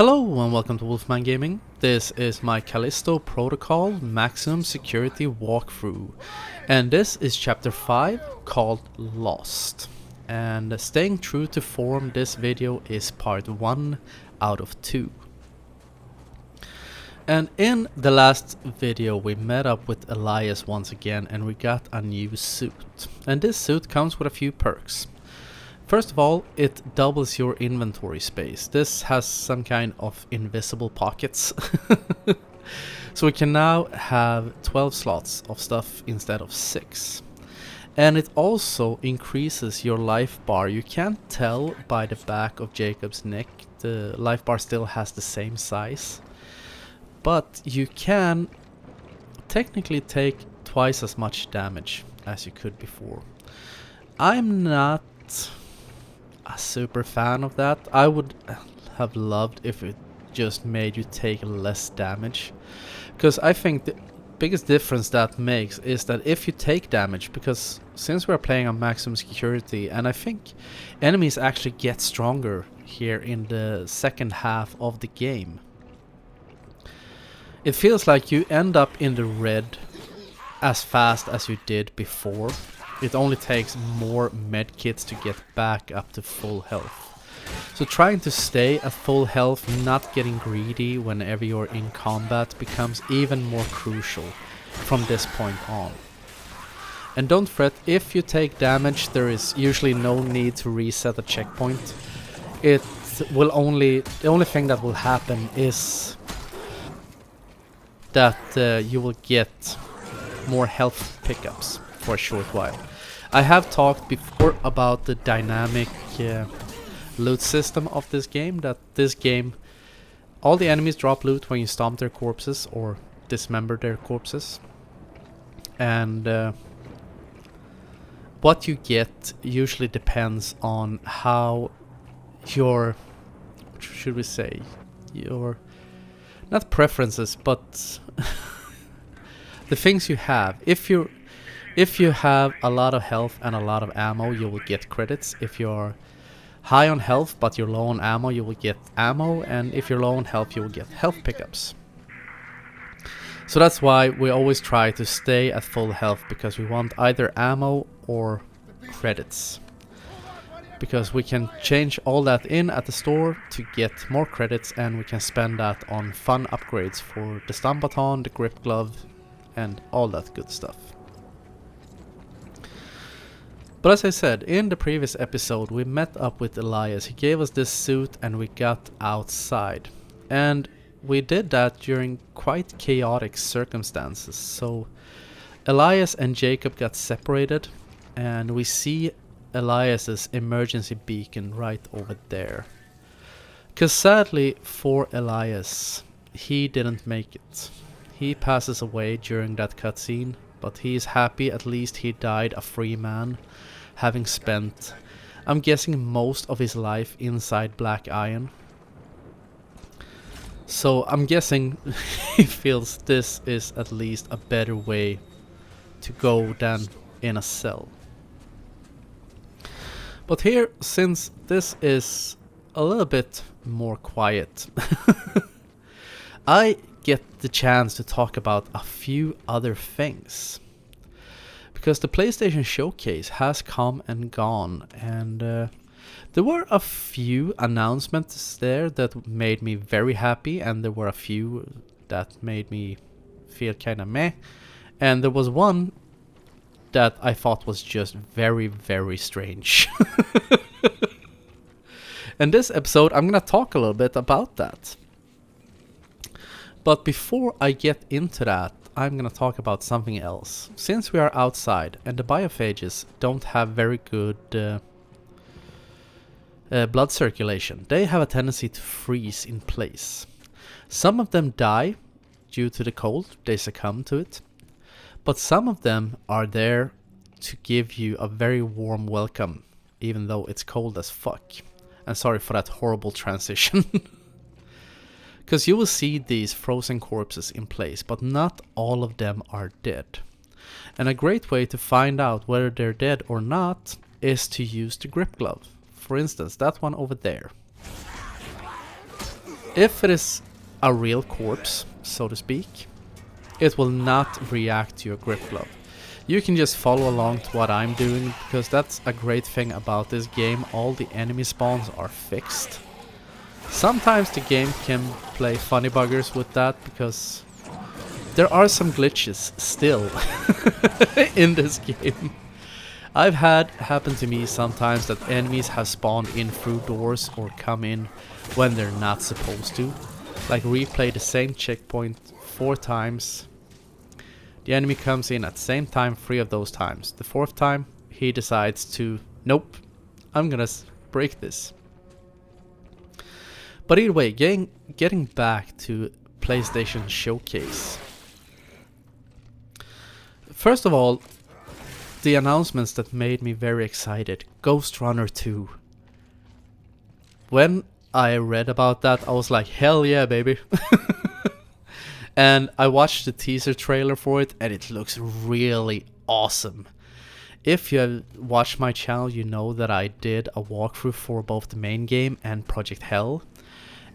Hello and welcome to Wolfman Gaming. This is my Callisto Protocol Maximum Security walkthrough, and this is chapter 5 called Lost. And staying true to form, this video is part 1 out of 2. And in the last video we met up with Elias once again and we got a new suit. And this suit comes with a few perks. First of all, it doubles your inventory space. This has some kind of invisible pockets. So we can now have 12 slots of stuff instead of 6. And it also increases your life bar. You can't tell by the back of Jacob's neck. The life bar still has the same size. But you can technically take twice as much damage as you could before. I'm not a super fan of that. I would have loved if it just made you take less damage, because I think the biggest difference that makes is that if you take damage, because since we're playing on maximum security, and I think enemies actually get stronger here in the second half of the game, it feels like you end up in the red as fast as you did before. It only takes more medkits to get back up to full health. So trying to stay at full health, not getting greedy whenever you're in combat, becomes even more crucial from this point on. And don't fret, if you take damage, there is usually no need to reset a checkpoint. The only thing that will happen is that you will get more health pickups for a short while. I have talked before about the dynamic loot system of this game, that this game, all the enemies drop loot when you stomp their corpses or dismember their corpses. And what you get usually depends on how your, what should we say, your, not preferences, but the things you have. If you have a lot of health and a lot of ammo, you will get credits. If you're high on health but you're low on ammo, you will get ammo. And if you're low on health, you will get health pickups. So that's why we always try to stay at full health, because we want either ammo or credits. Because we can change all that in at the store to get more credits, and we can spend that on fun upgrades for the stun baton, the grip glove, and all that good stuff. But as I said, in the previous episode we met up with Elias. He gave us this suit and we got outside. And we did that during quite chaotic circumstances. So Elias and Jacob got separated, and we see Elias's emergency beacon right over there. Because sadly for Elias, he didn't make it. He passes away during that cutscene, but he's happy at least he died a free man, having spent, I'm guessing, most of his life inside Black Iron. So I'm guessing he feels this is at least a better way to go than in a cell. But here, since this is a little bit more quiet, I get the chance to talk about a few other things. Because the PlayStation Showcase has come and gone, and there were a few announcements there that made me very happy, and there were a few that made me feel kinda meh, and there was one that I thought was just very, very strange. In this episode I'm gonna talk a little bit about that. But before I get into that, I'm gonna talk about something else. Since we are outside and the biophages don't have very good blood circulation, they have a tendency to freeze in place. Some of them die due to the cold, they succumb to it. But some of them are there to give you a very warm welcome, even though it's cold as fuck. And sorry for that horrible transition. Because you will see these frozen corpses in place, but not all of them are dead. And a great way to find out whether they're dead or not is to use the grip glove. For instance, that one over there. If it is a real corpse, so to speak, it will not react to your grip glove. You can just follow along to what I'm doing, because that's a great thing about this game. All the enemy spawns are fixed. Sometimes the game can play funny buggers with that, because there are some glitches still in this game. I've had happen to me sometimes that enemies have spawned in through doors or come in when they're not supposed to. Like replay the same checkpoint 4 times. The enemy comes in at the same time 3 of those times. The 4th time he decides to, nope, I'm gonna break this. But either way, getting back to PlayStation Showcase. First of all, the announcements that made me very excited. Ghost Runner 2. When I read about that, I was like, hell yeah, baby. And I watched the teaser trailer for it, and it looks really awesome. If you have watched my channel, you know that I did a walkthrough for both the main game and Project Hell.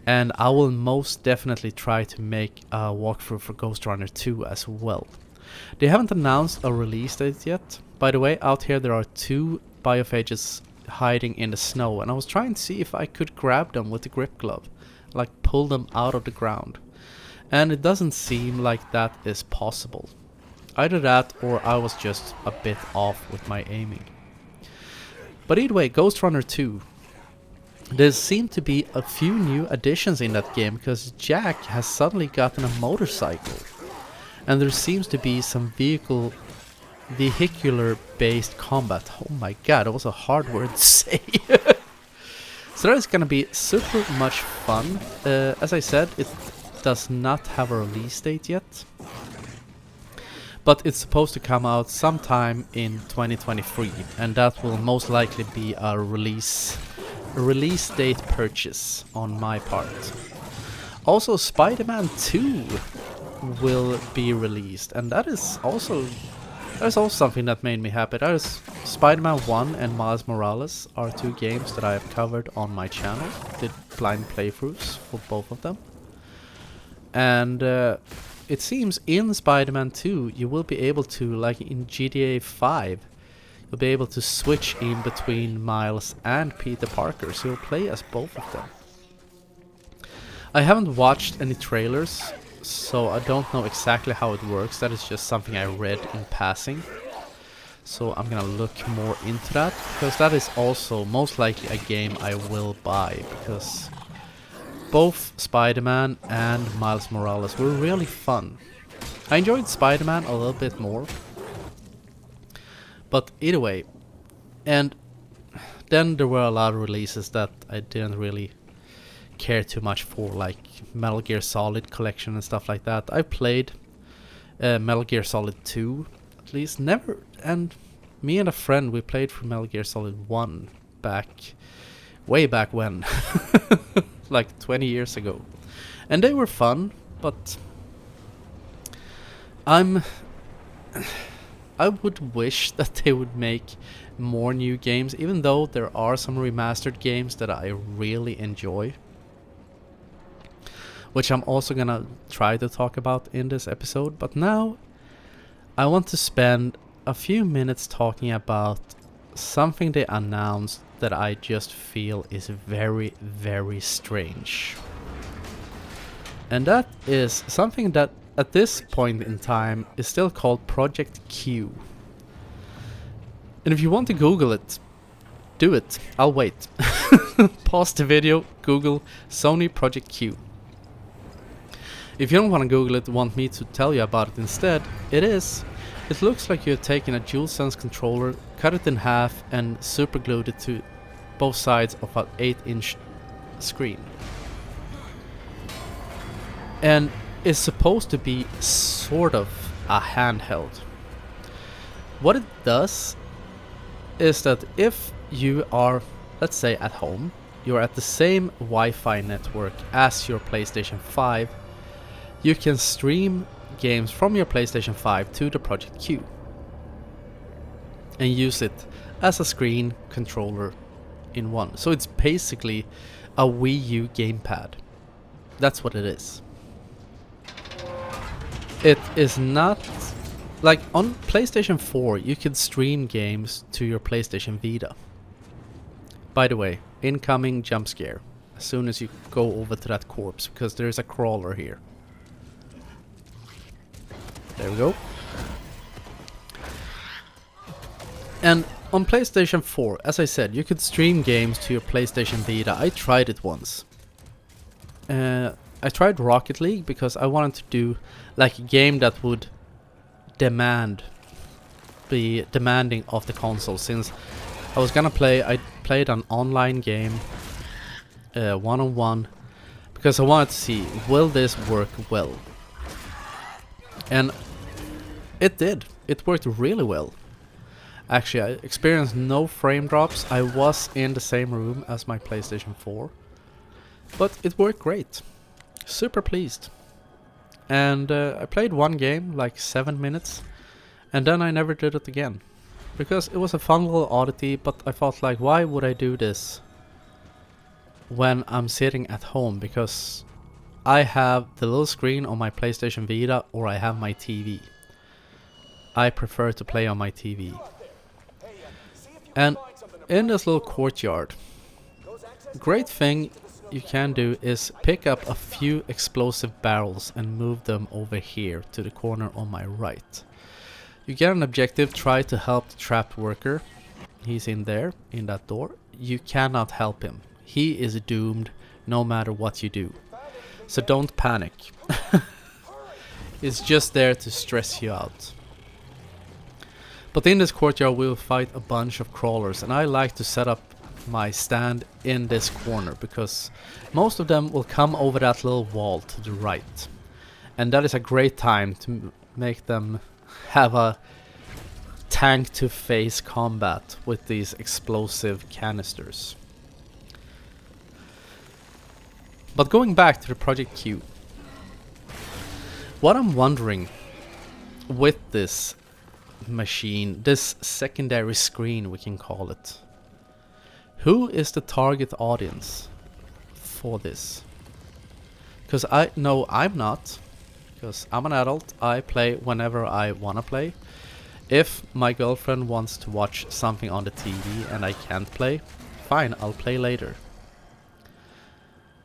And I will most definitely try to make a walkthrough for Ghost Runner 2 as well. They haven't announced a release date yet. By the way, out here there are 2 biophages hiding in the snow, and I was trying to see if I could grab them with the grip glove, like pull them out of the ground. And it doesn't seem like that is possible. Either that or I was just a bit off with my aiming. But either way, Ghost Runner 2. There seem to be a few new additions in that game, because Jack has suddenly gotten a motorcycle. And there seems to be some vehicular based combat. Oh my god, that was a hard word to say. So that is gonna be super much fun. As I said, it does not have a release date yet, but it's supposed to come out sometime in 2023, and that will most likely be a release date purchase on my part. Also, Spider-Man 2 will be released, and that is also something that made me happy. That is Spider-Man 1 and Miles Morales are 2 games that I have covered on my channel. Did blind playthroughs for both of them. And it seems in Spider-Man 2 you will be able to, like in GTA 5, you'll be able to switch in between Miles and Peter Parker, so you'll play as both of them. I haven't watched any trailers, so I don't know exactly how it works. That is just something I read in passing. So I'm gonna look more into that, because that is also most likely a game I will buy, because both Spider-Man and Miles Morales were really fun. I enjoyed Spider-Man a little bit more. But either way, and then there were a lot of releases that I didn't really care too much for, like Metal Gear Solid collection and stuff like that. I played Metal Gear Solid 2, at least never, and me and a friend, we played for Metal Gear Solid 1 way back when. Like 20 years ago, and they were fun, but I would wish that they would make more new games, even though there are some remastered games that I really enjoy, which I'm also gonna try to talk about in this episode. But now I want to spend a few minutes talking about something they announced that I just feel is very, very strange. And that is something that at this point in time is still called Project Q. And if you want to Google it, do it. I'll wait. Pause the video, Google Sony Project Q. If you don't want to Google it, want me to tell you about it instead, it looks like you've taken a DualSense controller, cut it in half, and superglued it to both sides of an 8-inch screen. And it's supposed to be sort of a handheld. What it does is that if you are, let's say at home, you're at the same Wi-Fi network as your PlayStation 5, you can stream games from your PlayStation 5 to the Project Q and use it as a screen controller in one. So it's basically a Wii U gamepad. That's what it is. It is not... Like, on PlayStation 4, you could stream games to your PlayStation Vita. By the way, incoming jump scare. As soon as you go over to that corpse, because there is a crawler here. There we go. And on PlayStation 4, as I said, you could stream games to your PlayStation Vita. I tried it once. I tried Rocket League because I wanted to do like a game that would be demanding of the console. Since I was gonna play, I played an online game, one-on-one, because I wanted to see, will this work well? And it did. It worked really well. Actually, I experienced no frame drops. I was in the same room as my PlayStation 4. But it worked great. Super pleased. And I played one game, like 7 minutes. And then I never did it again. Because it was a fun little oddity, but I felt like, why would I do this when I'm sitting at home? Because I have the little screen on my PlayStation Vita, or I have my TV. I prefer to play on my TV. And in this little courtyard, great thing you can do is pick up a few explosive barrels and move them over here to the corner on my right. You get an objective, try to help the trapped worker. He's in there, in that door. You cannot help him. He is doomed no matter what you do. So don't panic. It's just there to stress you out. But in this courtyard we'll fight a bunch of crawlers, and I like to set up my stand in this corner because most of them will come over that little wall to the right. And that is a great time to make them have a tank to face combat with these explosive canisters. But going back to the Project Q, what I'm wondering with this machine, this secondary screen we can call it, who is the target audience for this? Because I know I'm not, because I'm an adult. I play whenever I wanna play. If my girlfriend wants to watch something on the TV and I can't play, fine, I'll play later.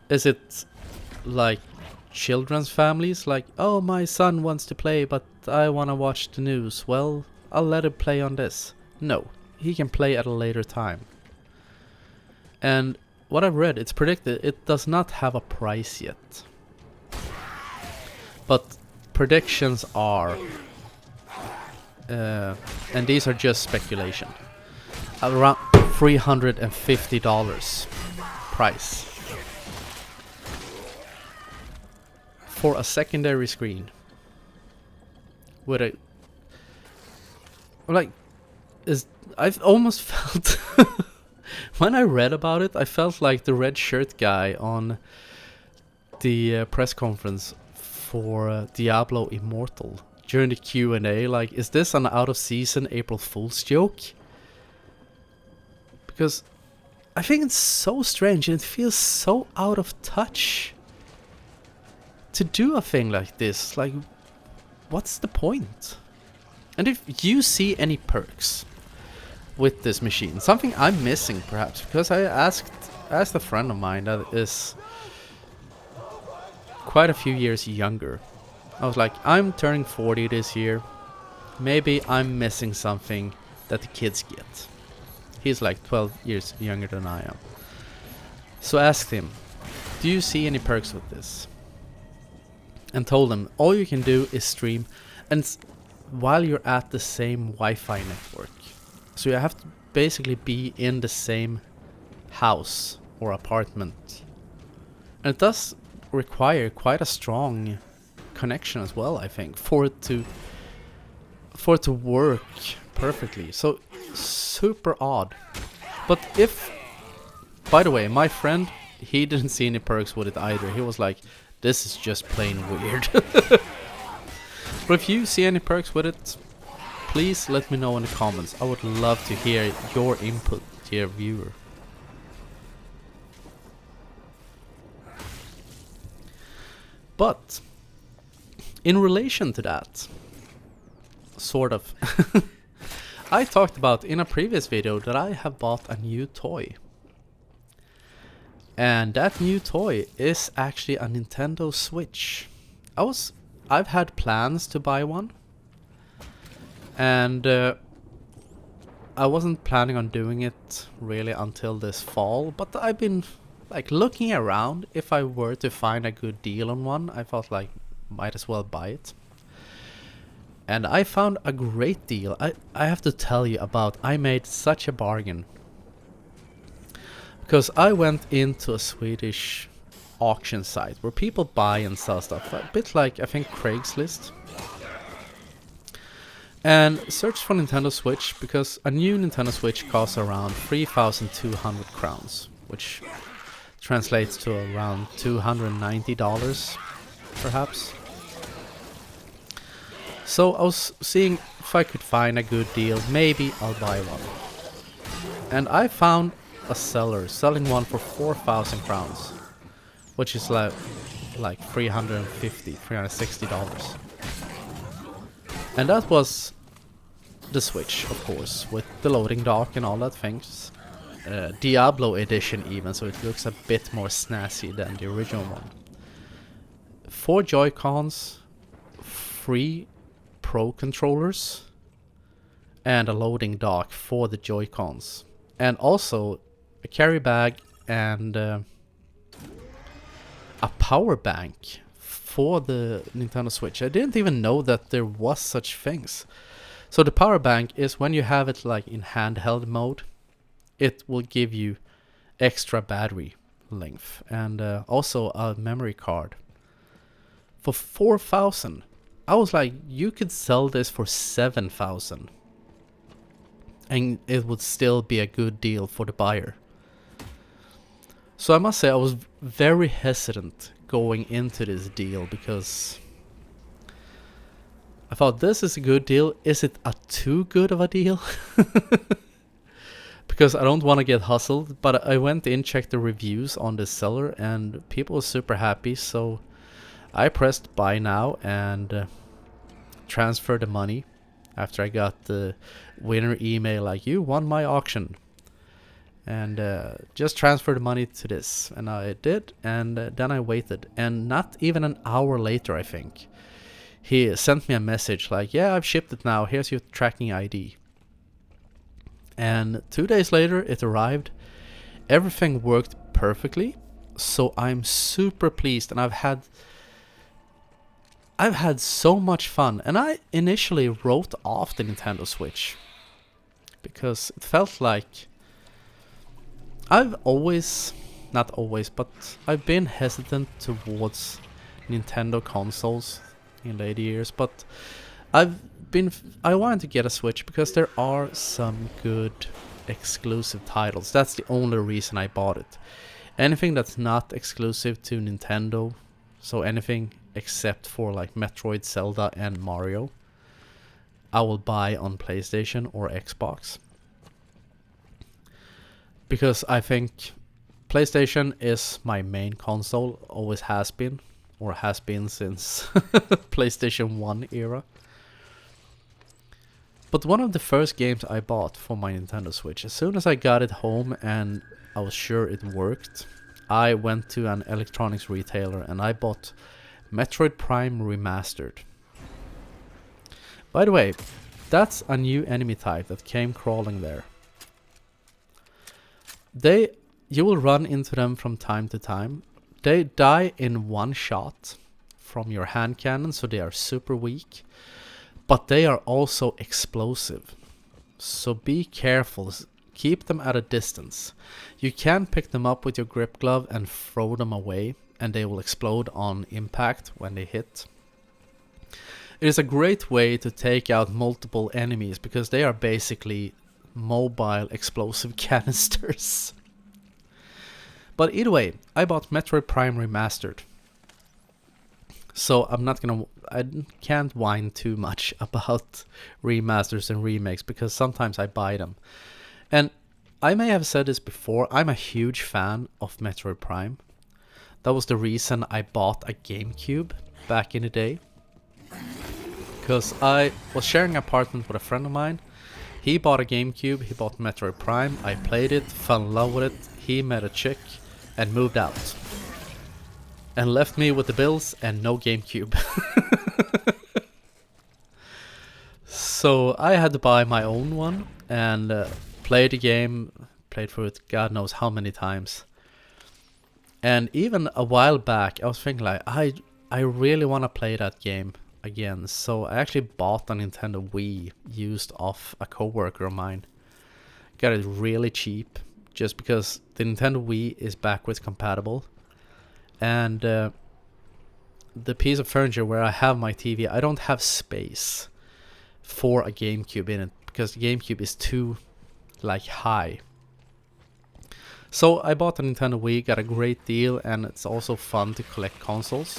Is it like children's families, like, oh, my son wants to play but I wanna watch the news? Well, I'll let him play on this. No, he can play at a later time. And what I've read, it's predicted it does not have a price yet. But predictions are, and these are just speculation, around $350 price for a secondary screen with a, like, I've almost felt when I read about it, I felt like the red shirt guy on the press conference for Diablo Immortal during the Q&A. Like, is this an out of season April Fool's joke? Because I think it's so strange and it feels so out of touch to do a thing like this. Like, what's the point? And if you see any perks with this machine, something I'm missing perhaps, because I asked a friend of mine that is quite a few years younger. I was like, I'm turning 40 this year, maybe I'm missing something that the kids get. He's like 12 years younger than I am. So I asked him, do you see any perks with this? And told him all you can do is stream, and while you're at the same Wi-Fi network. So you have to basically be in the same house or apartment. And it does require quite a strong connection as well, I think, for it to work perfectly. So super odd. But if, by the way, my friend, he didn't see any perks with it either. He was like, this is just plain weird. But if you see any perks with it, please let me know in the comments. I would love to hear your input, dear viewer. But in relation to that, sort of, I talked about in a previous video that I have bought a new toy. And that new toy is actually a Nintendo Switch. I've had plans to buy one. And I wasn't planning on doing it really until this fall, but I've been like looking around. If I were to find a good deal on one, I thought like might as well buy it. And I found a great deal. I have to tell you about, I made such a bargain. Because I went into a Swedish auction site where people buy and sell stuff, a bit like I think Craigslist. And searched for Nintendo Switch, because a new Nintendo Switch costs around 3,200 crowns, which translates to around $290 perhaps. So I was seeing if I could find a good deal, maybe I'll buy one. And I found a seller selling one for 4,000 crowns, which is like $360. And that was the Switch, of course, with the loading dock and all that things. Diablo edition even, so it looks a bit more snazzy than the original one. 4 Joy-Cons, 3 Pro controllers, and a loading dock for the Joy-Cons. And also a carry bag and a power bank for the Nintendo Switch. I didn't even know that there was such things. So the power bank is when you have it like in handheld mode, it will give you extra battery length and also a memory card for 4,000. I was like, you could sell this for 7,000 and it would still be a good deal for the buyer. So I must say I was very hesitant going into this deal because I thought, this is a good deal. Is it a too good of a deal? Because I don't want to get hustled, but I went in, checked the reviews on the seller, and people were super happy. So I pressed buy now and transferred the money after I got the winner email like, you won my auction. And just transferred the money to this. And I did, and then I waited. And not even an hour later, I think, he sent me a message like, yeah, I've shipped it now, here's your tracking ID. And 2 days later it arrived. Everything worked perfectly, so I'm super pleased, and I've had so much fun. And I initially wrote off the Nintendo Switch because it felt like I've not always, but I've been hesitant towards Nintendo consoles in later years, but I wanted to get a Switch because there are some good exclusive titles. That's the only reason I bought it. Anything that's not exclusive to Nintendo, so anything except for like Metroid, Zelda, and Mario, I will buy on PlayStation or Xbox. Because I think PlayStation is my main console, always has been, or has been since PlayStation 1 era. But one of the first games I bought for my Nintendo Switch, as soon as I got it home and I was sure it worked, I went to an electronics retailer and I bought Metroid Prime Remastered. By the way, that's a new enemy type that came crawling there. You will run into them from time to time. They die in one shot from your hand cannon, so they are super weak. But they are also explosive. So be careful. Keep them at a distance. You can pick them up with your grip glove and throw them away, and they will explode on impact when they hit. It is a great way to take out multiple enemies because they are basically mobile explosive canisters. But either way, I bought Metroid Prime Remastered. So I can't whine too much about remasters and remakes because sometimes I buy them. And I may have said this before, I'm a huge fan of Metroid Prime. That was the reason I bought a GameCube back in the day. Because I was sharing an apartment with a friend of mine. He bought a GameCube, he bought Metroid Prime, I played it, fell in love with it, he met a chick and moved out. And left me with the bills and no GameCube. So I had to buy my own one and play the game, played through it God knows how many times. And even a while back I was thinking like, I really want to play that game again, so I actually bought a Nintendo Wii used off a coworker of mine. Got it really cheap just because the Nintendo Wii is backwards compatible, and the piece of furniture where I have my TV, I don't have space for a GameCube in it because the GameCube is too like high. So I bought a Nintendo Wii, got a great deal, and it's also fun to collect consoles.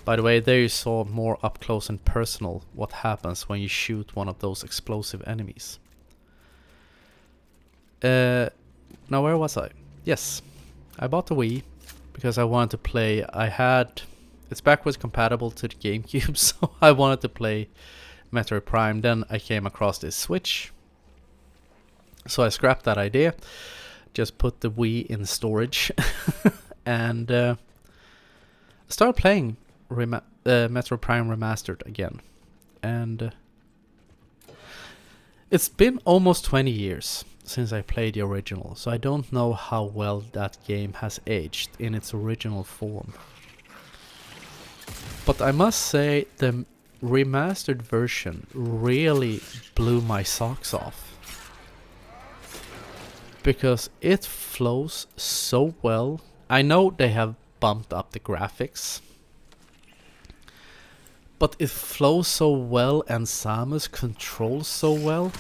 By the way, there you saw more up close and personal what happens when you shoot one of those explosive enemies. Now where was I? Yes, I bought the Wii because I wanted to play. It's backwards compatible to the GameCube, so I wanted to play Metroid Prime. Then I came across this Switch, so I scrapped that idea, just put the Wii in storage, and started playing Metroid Prime Remastered again. And it's been almost 20 years since I played the original, so I don't know how well that game has aged in its original form. But I must say the remastered version really blew my socks off, because it flows so well. I know they have bumped up the graphics, but it flows so well and Samus controls so well.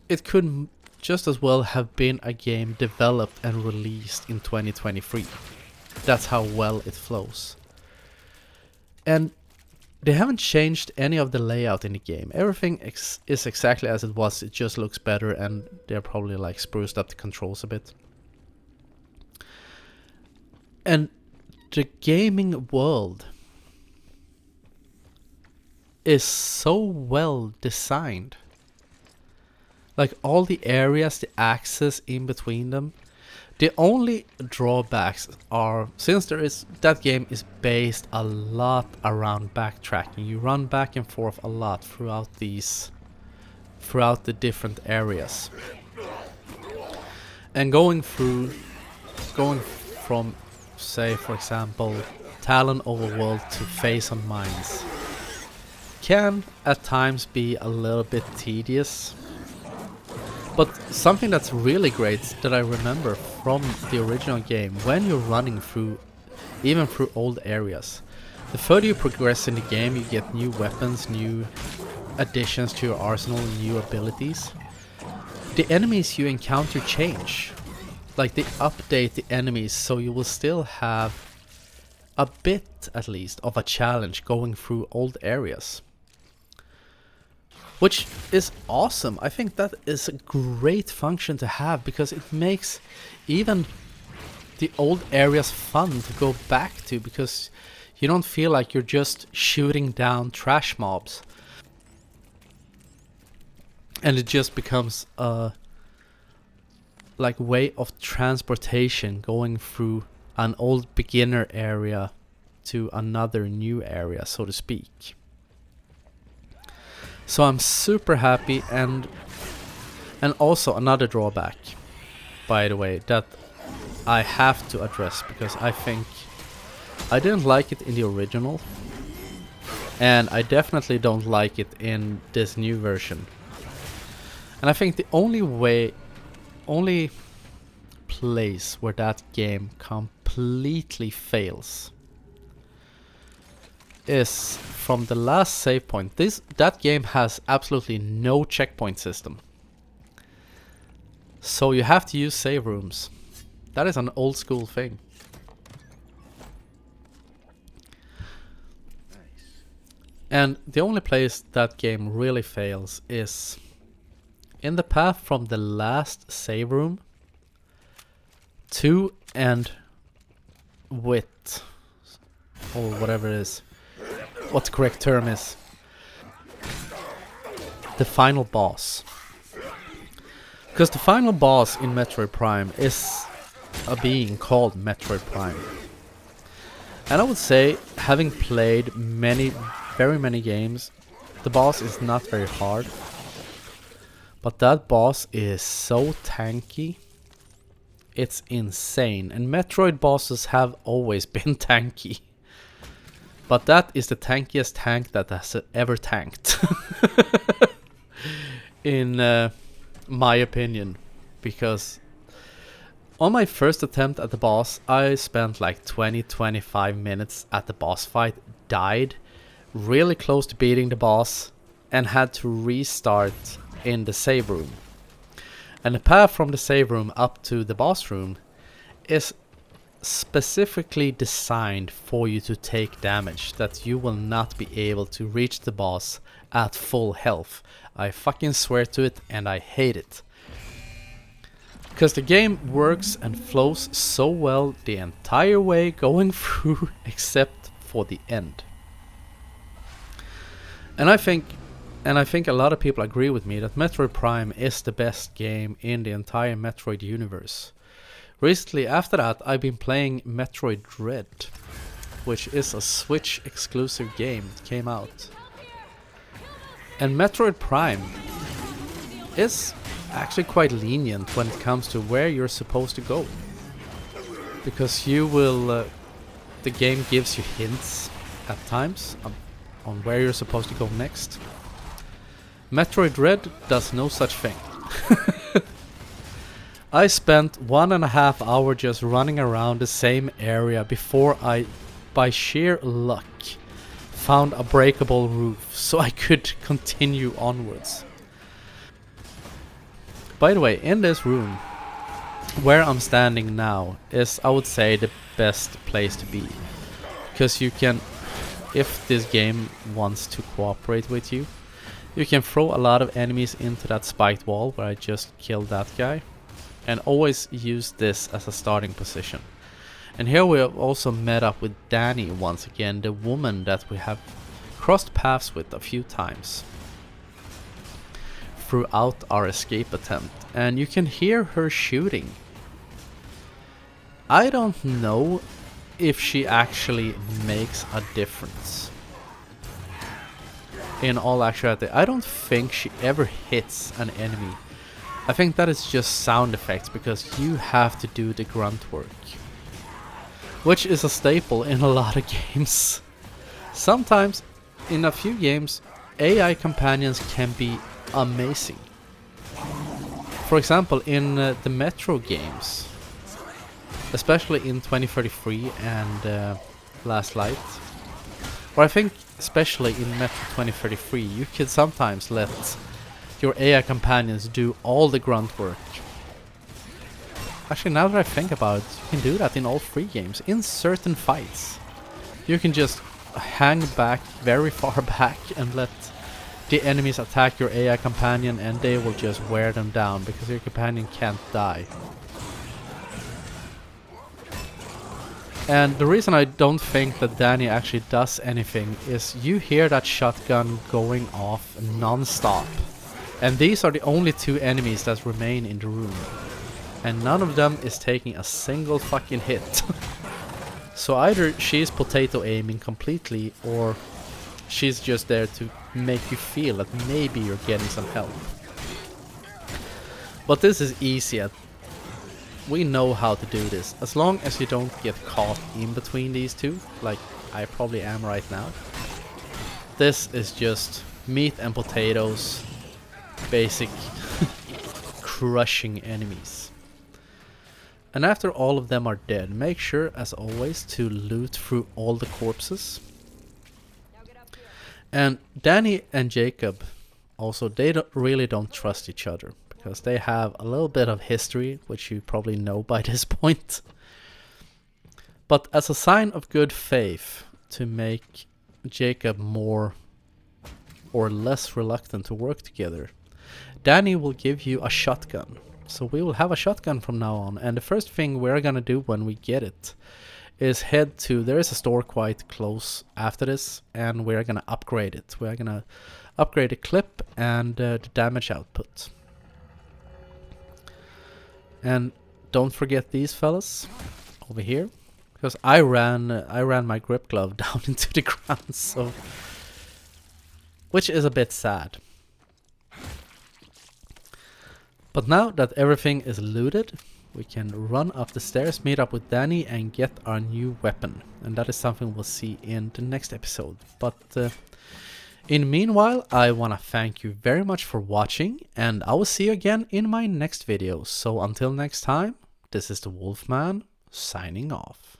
It could just as well have been a game developed and released in 2023. That's how well it flows. And they haven't changed any of the layout in the game. Everything is exactly as it was. It just looks better, and they're probably like spruced up the controls a bit. And the gaming world is so well designed. Like all the areas, the access in between them. The only drawbacks are, since that game is based a lot around backtracking. You run back and forth a lot throughout the different areas. And going from, say for example, Talon Overworld to Face on Mines can at times be a little bit tedious. But something that's really great that I remember from the original game, when you're running through, even through old areas, the further you progress in the game, you get new weapons, new additions to your arsenal, new abilities. The enemies you encounter change. Like they update the enemies, so you will still have a bit, at least, of a challenge going through old areas. Which is awesome. I think that is a great function to have, because it makes even the old areas fun to go back to, because you don't feel like you're just shooting down trash mobs. And it just becomes a like way of transportation, going through an old beginner area to another new area, so to speak. So I'm super happy, and also another drawback, by the way, that I have to address, because I think I didn't like it in the original, and I definitely don't like it in this new version. And I think the only place where that game completely fails is from the last save point. That game has absolutely no checkpoint system, so you have to use save rooms. That is an old school thing. Nice. And the only place that game really fails is in the path from the last save room to and with, or whatever it is, what the correct term is, the final boss. Because the final boss in Metroid Prime is a being called Metroid Prime. And I would say, having played very many games, the boss is not very hard. But that boss is so tanky. It's insane. And Metroid bosses have always been tanky. But that is the tankiest tank that has ever tanked. In my opinion. Because on my first attempt at the boss, I spent like 20-25 minutes at the boss fight, died, really close to beating the boss, and had to restart in the save room. And the path from the save room up to the boss room is specifically designed for you to take damage, that you will not be able to reach the boss at full health. I fucking swear to it, and I hate it. Because the game works and flows so well the entire way going through, except for the end. And I think a lot of people agree with me that Metroid Prime is the best game in the entire Metroid universe. Recently, after that, I've been playing Metroid Dread, which is a Switch exclusive game that came out. And Metroid Prime is actually quite lenient when it comes to where you're supposed to go. Because you will, the game gives you hints at times on where you're supposed to go next. Metroid Dread does no such thing. I spent 1.5 hours just running around the same area before I, by sheer luck, found a breakable roof so I could continue onwards. By the way, in this room, where I'm standing now is, I would say, the best place to be. Because you can, if this game wants to cooperate with you, you can throw a lot of enemies into that spiked wall where I just killed that guy. And always use this as a starting position. And here we have also met up with Danny once again, the woman that we have crossed paths with a few times throughout our escape attempt. And you can hear her shooting. I don't know if she actually makes a difference. In all actuality, I don't think she ever hits an enemy. I think that is just sound effects, because you have to do the grunt work. Which is a staple in a lot of games. Sometimes, in a few games, AI companions can be amazing. For example, in the Metro games, especially in 2033 and Last Light, or I think especially in Metro 2033, you can sometimes let your AI companions do all the grunt work. Actually, now that I think about it, you can do that in all 3 games. In certain fights, you can just hang back very far back and let the enemies attack your AI companion, and they will just wear them down because your companion can't die. And the reason I don't think that Danny actually does anything is you hear that shotgun going off non-stop. And these are the only 2 enemies that remain in the room. And none of them is taking a single fucking hit. So either she's potato aiming completely, or she's just there to make you feel that maybe you're getting some help. But this is easy. We know how to do this. As long as you don't get caught in between these 2, like I probably am right now. This is just meat and potatoes. Basic crushing enemies. And after all of them are dead, make sure as always to loot through all the corpses. And Danny and Jacob also, they really don't trust each other, because they have a little bit of history, which you probably know by this point. But as a sign of good faith, to make Jacob more or less reluctant to work together, Danny will give you a shotgun. So we will have a shotgun from now on, and the first thing we're gonna do when we get it is head to, there is a store quite close after this, and we're gonna upgrade it. We're gonna upgrade the clip and the damage output. And don't forget these fellas over here, because I ran my grip glove down into the ground, so which is a bit sad. But now that everything is looted, we can run up the stairs, meet up with Danny, and get our new weapon. And that is something we'll see in the next episode. But in the meanwhile, I want to thank you very much for watching, and I will see you again in my next video. So until next time, this is the Wolfman signing off.